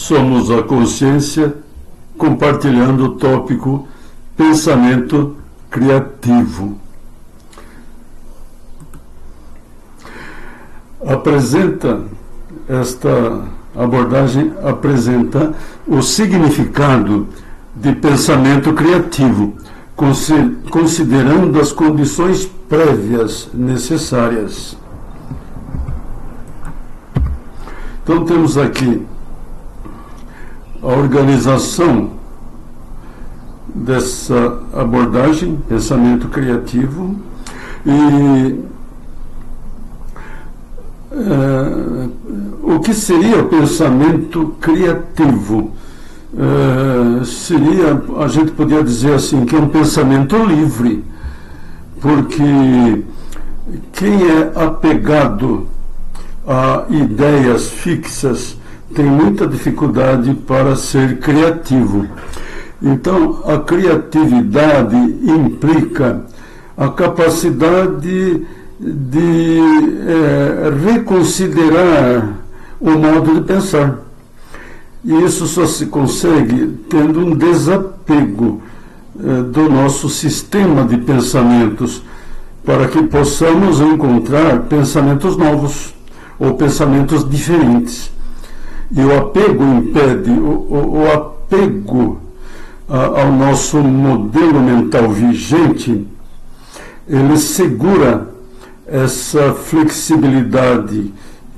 Somos a consciência compartilhando o tópico pensamento criativo. Esta abordagem apresenta o significado de pensamento criativo, considerando as condições prévias necessárias. Então temos aqui a organização dessa abordagem, pensamento criativo, e o que seria o pensamento criativo? A gente poderia dizer assim, que é um pensamento livre, porque quem é apegado a ideias fixas tem muita dificuldade para ser criativo. Então, a criatividade implica a capacidade de reconsiderar o modo de pensar. E isso só se consegue tendo um desapego do nosso sistema de pensamentos, para que possamos encontrar pensamentos novos ou pensamentos diferentes. E o apego impede, o apego ao nosso modelo mental vigente, ele segura essa flexibilidade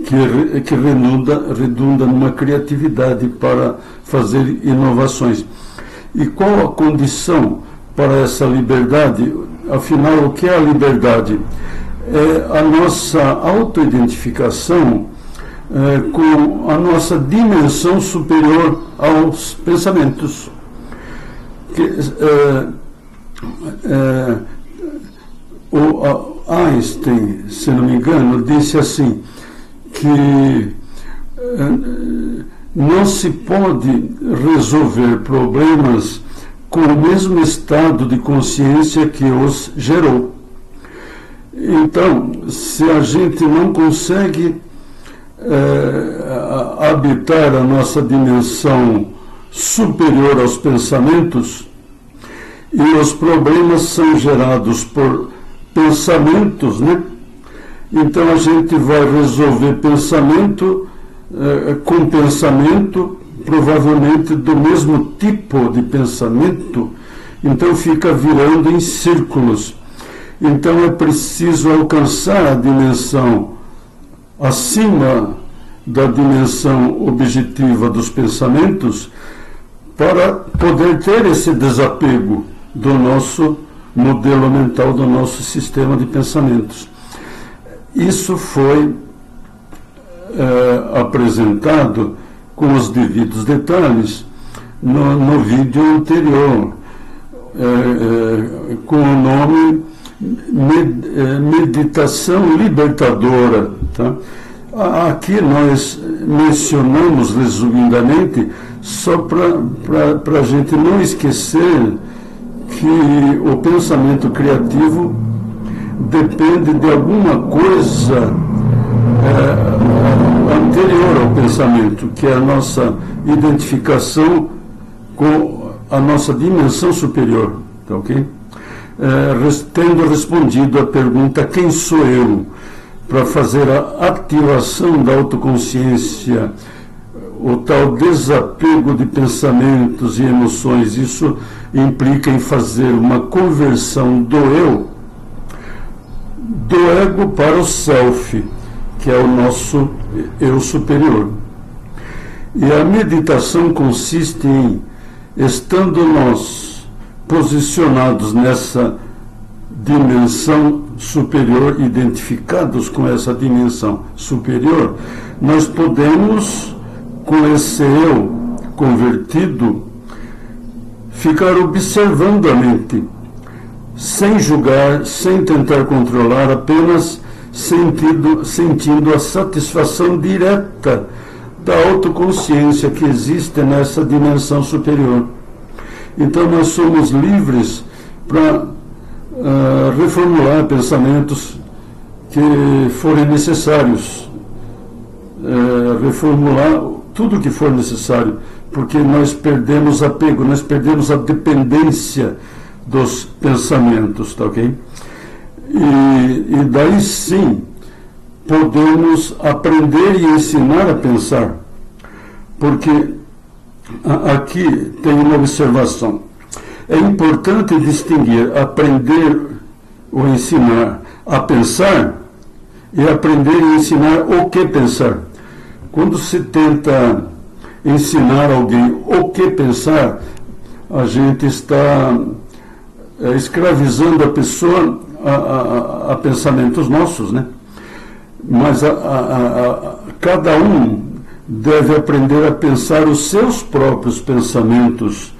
que redunda numa criatividade para fazer inovações. E qual a condição para essa liberdade? Afinal, o que é a liberdade? É a nossa autoidentificação com a nossa dimensão superior aos pensamentos. O Einstein, se não me engano, disse assim, que não se pode resolver problemas com o mesmo estado de consciência que os gerou. Então, se a gente não consegue habitar a nossa dimensão superior aos pensamentos, e os problemas são gerados por pensamentos, né? Então a gente vai resolver pensamento com pensamento, provavelmente do mesmo tipo de pensamento, então fica virando em círculos. Então é preciso alcançar a dimensão acima da dimensão objetiva dos pensamentos para poder ter esse desapego do nosso modelo mental, do nosso sistema de pensamentos. Isso foi apresentado com os devidos detalhes no vídeo anterior, com o nome Meditação Libertadora. Tá? Aqui nós mencionamos resumidamente, só para a gente não esquecer que o pensamento criativo depende de alguma coisa anterior ao pensamento, que é a nossa identificação com a nossa dimensão superior, tá ok? Tendo respondido à pergunta quem sou eu, para fazer a ativação da autoconsciência, o tal desapego de pensamentos e emoções, isso implica em fazer uma conversão do eu, do ego para o self, que é o nosso eu superior. E a meditação consiste em, estando nós posicionados nessa dimensão superior, identificados com essa dimensão superior, nós podemos, com esse eu convertido, ficar observando a mente, sem julgar, sem tentar controlar, apenas sentindo a satisfação direta da autoconsciência que existe nessa dimensão superior. Então nós somos livres para reformular pensamentos que forem necessários, reformular tudo o que for necessário, porque nós perdemos apego, nós perdemos a dependência dos pensamentos, tá ok? E daí sim podemos aprender e ensinar a pensar, porque aqui tem uma observação. É importante distinguir aprender ou ensinar a pensar e aprender e ensinar o que pensar. Quando se tenta ensinar alguém o que pensar, a gente está escravizando a pessoa a pensamentos nossos, né? Mas cada um deve aprender a pensar os seus próprios pensamentos,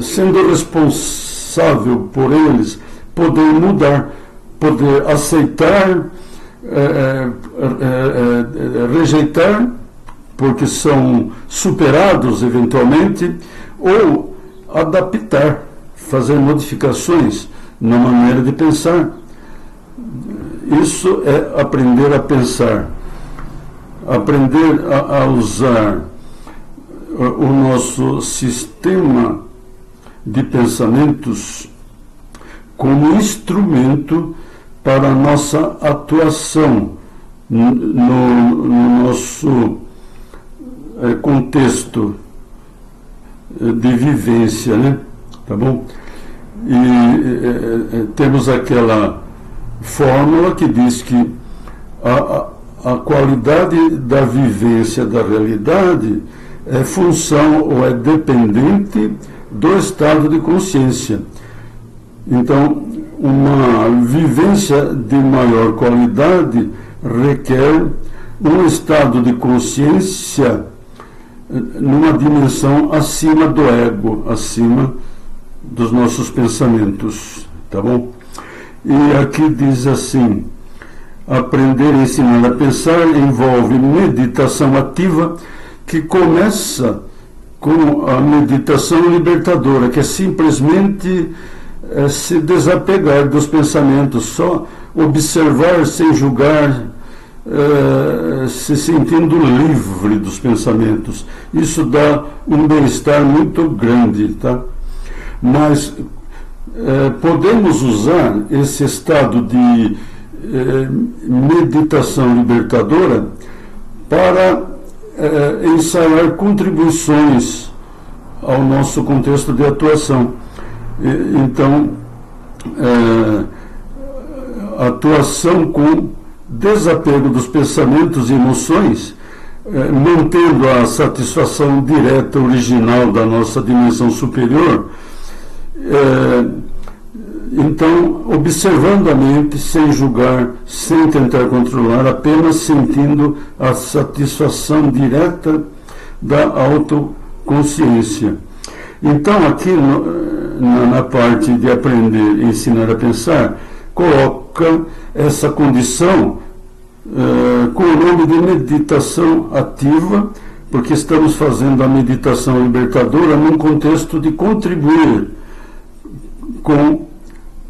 sendo responsável por eles, poder mudar, poder aceitar, rejeitar, porque são superados eventualmente, ou adaptar, fazer modificações na maneira de pensar. Isso é aprender a pensar, aprender a usar o nosso sistema de pensamentos como instrumento para a nossa atuação no nosso contexto de vivência, né? Tá bom? E temos aquela fórmula que diz que a qualidade da vivência da realidade é função ou é dependente do estado de consciência. Então, uma vivência de maior qualidade requer um estado de consciência numa dimensão acima do ego, acima dos nossos pensamentos, tá bom? E aqui diz assim: aprender e ensinar a pensar envolve meditação ativa, que começa com a meditação libertadora, que é simplesmente se desapegar dos pensamentos, só observar sem julgar, se sentindo livre dos pensamentos. Isso dá um bem-estar muito grande, tá? Mas podemos usar esse estado de meditação libertadora para ensaiar contribuições ao nosso contexto de atuação. Então, atuação com desapego dos pensamentos e emoções, mantendo a satisfação direta original da nossa dimensão superior. Então, observando a mente, sem julgar, sem tentar controlar, apenas sentindo a satisfação direta da autoconsciência. Então, aqui na parte de aprender e ensinar a pensar, coloca essa condição com o nome de meditação ativa, porque estamos fazendo a meditação libertadora num contexto de contribuir com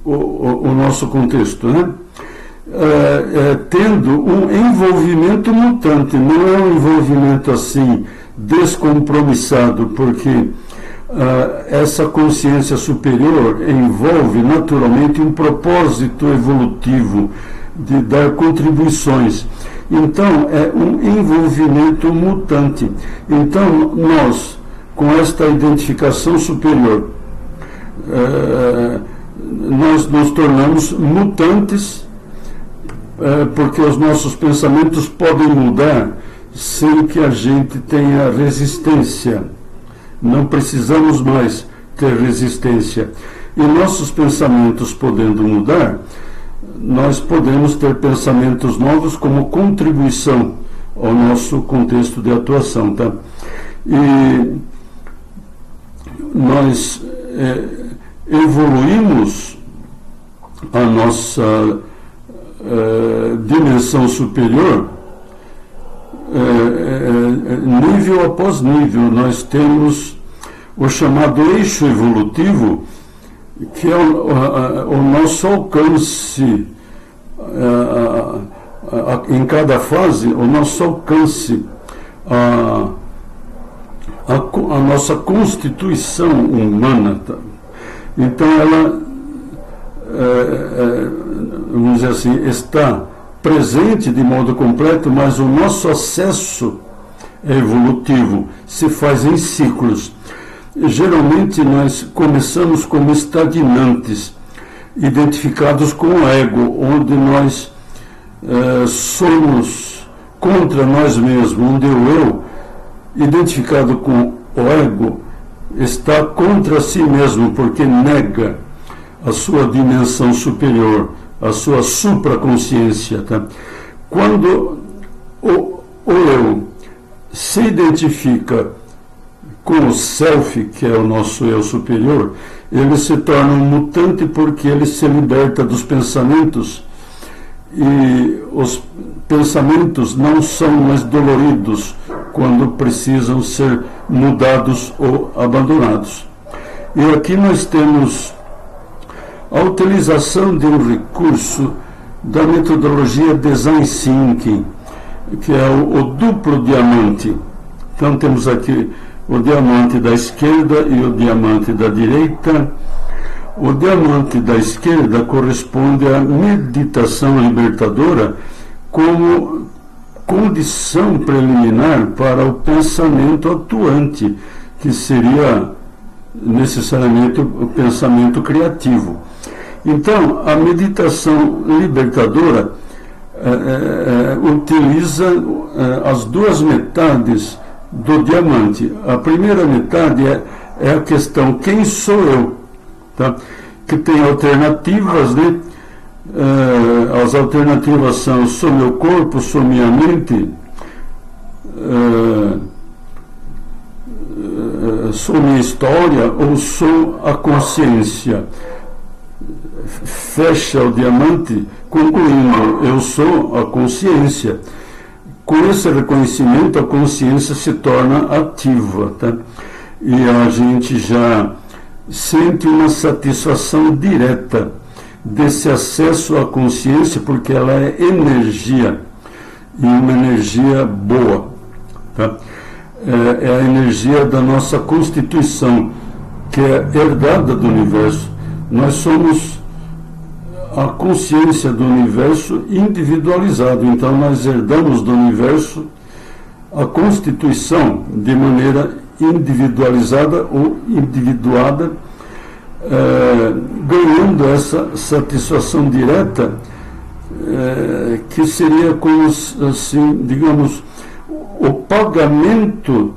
o nosso contexto, né? Tendo um envolvimento mutante, não é um envolvimento assim descompromissado, porque essa consciência superior envolve naturalmente um propósito evolutivo de dar contribuições. Então, é um envolvimento mutante. Então, nós, com esta identificação superior, nós nos tornamos mutantes, porque os nossos pensamentos podem mudar sem que a gente tenha resistência. Não precisamos mais ter resistência. E nossos pensamentos podendo mudar, nós podemos ter pensamentos novos como contribuição ao nosso contexto de atuação, tá? E nós evoluímos a nossa dimensão superior, nível após nível. Nós temos o chamado eixo evolutivo, que é o nosso alcance, em cada fase, o nosso alcance, a nossa constituição humana. Tá? Então, ela, vamos dizer assim, está presente de modo completo, mas o nosso acesso é evolutivo, se faz em ciclos. Geralmente, nós começamos como estagnantes, identificados com o ego, onde nós somos contra nós mesmos, onde o eu, identificado com o ego, está contra si mesmo, porque nega a sua dimensão superior, a sua supraconsciência. Tá? Quando o eu se identifica com o self, que é o nosso eu superior, ele se torna um mutante porque ele se liberta dos pensamentos, e os pensamentos não são mais doloridos quando precisam ser mudados ou abandonados. E aqui nós temos a utilização de um recurso da metodologia Design Thinking, que é o duplo diamante. Então temos aqui o diamante da esquerda e o diamante da direita. O diamante da esquerda corresponde à meditação libertadora como condição preliminar para o pensamento atuante, que seria necessariamente o pensamento criativo. Então, a meditação libertadora utiliza as duas metades do diamante. A primeira metade é a questão: quem sou eu? Tá? Que tem alternativas, né? As alternativas são: sou meu corpo, sou minha mente, sou minha história, ou sou a consciência. Fecha o diamante concluindo: eu sou a consciência. Com esse reconhecimento, a consciência se torna ativa, tá? E a gente já sente uma satisfação direta desse acesso à consciência, porque ela é energia, e uma energia boa. Tá? É a energia da nossa constituição, que é herdada do universo. Nós somos a consciência do universo individualizado, então nós herdamos do universo a constituição de maneira individualizada ou individuada, ganhando essa satisfação direta, que seria como, assim, digamos, o pagamento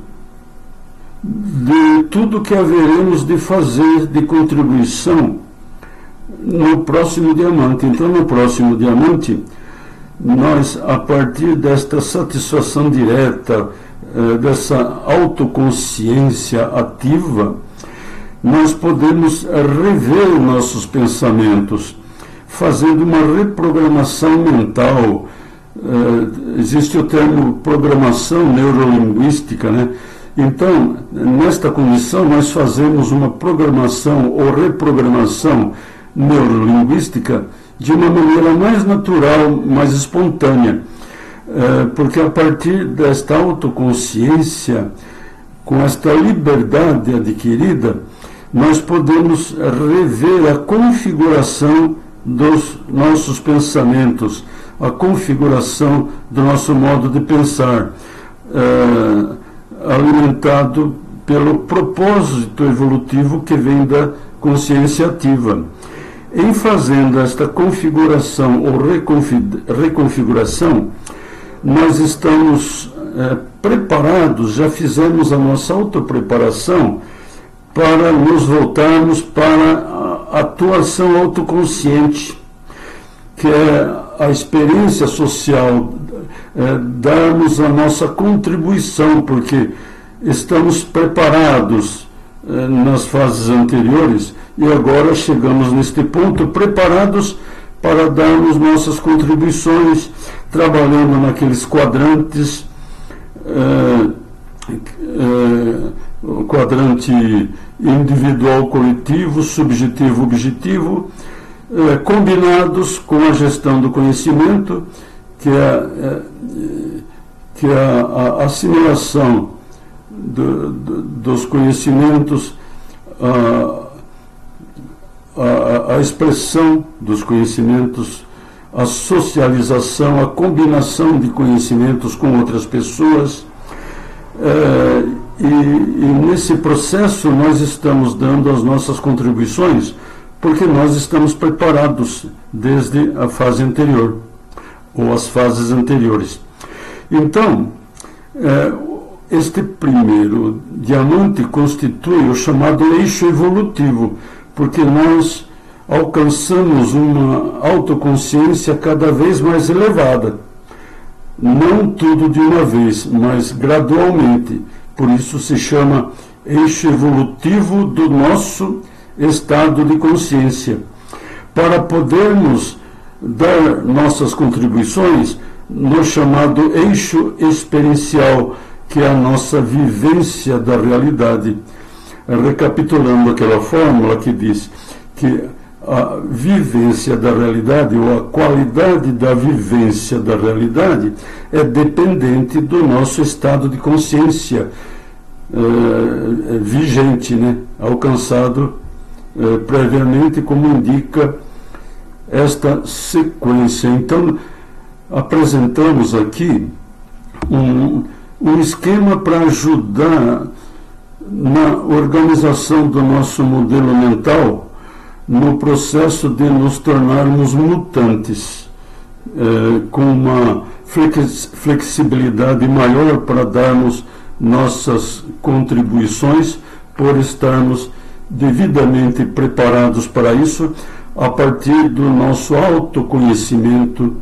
de tudo que haveremos de fazer de contribuição no próximo diamante. Então, no próximo diamante, nós, a partir desta satisfação direta, dessa autoconsciência ativa, nós podemos rever nossos pensamentos, fazendo uma reprogramação mental. Existe o termo programação neurolinguística, né? Então, nesta condição, nós fazemos uma programação ou reprogramação neurolinguística de uma maneira mais natural, mais espontânea, porque a partir desta autoconsciência, com esta liberdade adquirida, nós podemos rever a configuração dos nossos pensamentos, a configuração do nosso modo de pensar, alimentado pelo propósito evolutivo que vem da consciência ativa. Em fazendo esta configuração ou reconfiguração, nós estamos preparados, já fizemos a nossa autopreparação para nos voltarmos para a atuação autoconsciente, que é a experiência social, darmos a nossa contribuição, porque estamos preparados nas fases anteriores e agora chegamos neste ponto preparados para darmos nossas contribuições, trabalhando naqueles quadrantes, o quadrante individual, coletivo, subjetivo, objetivo, combinados com a gestão do conhecimento que é a assimilação dos conhecimentos, a expressão dos conhecimentos, a socialização, a combinação de conhecimentos com outras pessoas. E nesse processo nós estamos dando as nossas contribuições, porque nós estamos preparados desde a fase anterior, ou as fases anteriores. Então, este primeiro diamante constitui o chamado eixo evolutivo, porque nós alcançamos uma autoconsciência cada vez mais elevada. Não tudo de uma vez, mas gradualmente. Por isso se chama eixo evolutivo do nosso estado de consciência. Para podermos dar nossas contribuições no chamado eixo experiencial, que é a nossa vivência da realidade. Recapitulando aquela fórmula que diz que a vivência da realidade, ou a qualidade da vivência da realidade, é dependente do nosso estado de consciência vigente, né? Alcançado previamente, como indica esta sequência. Então, apresentamos aqui um esquema para ajudar na organização do nosso modelo mental, no processo de nos tornarmos mutantes, com uma flexibilidade maior para darmos nossas contribuições, por estarmos devidamente preparados para isso, a partir do nosso autoconhecimento,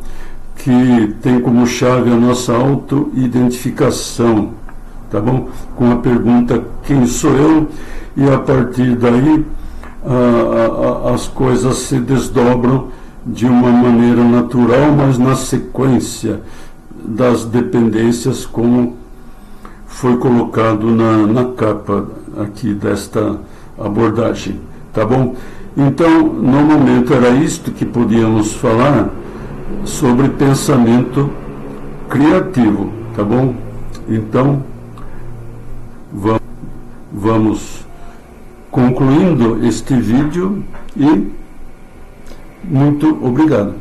que tem como chave a nossa autoidentificação, tá bom? Com a pergunta, quem sou eu? E a partir daí, as coisas se desdobram de uma maneira natural, mas na sequência das dependências, como foi colocado na capa aqui desta abordagem, tá bom? Então, no momento era isto que podíamos falar sobre pensamento criativo, tá bom? Então, vamos concluindo este vídeo e muito obrigado.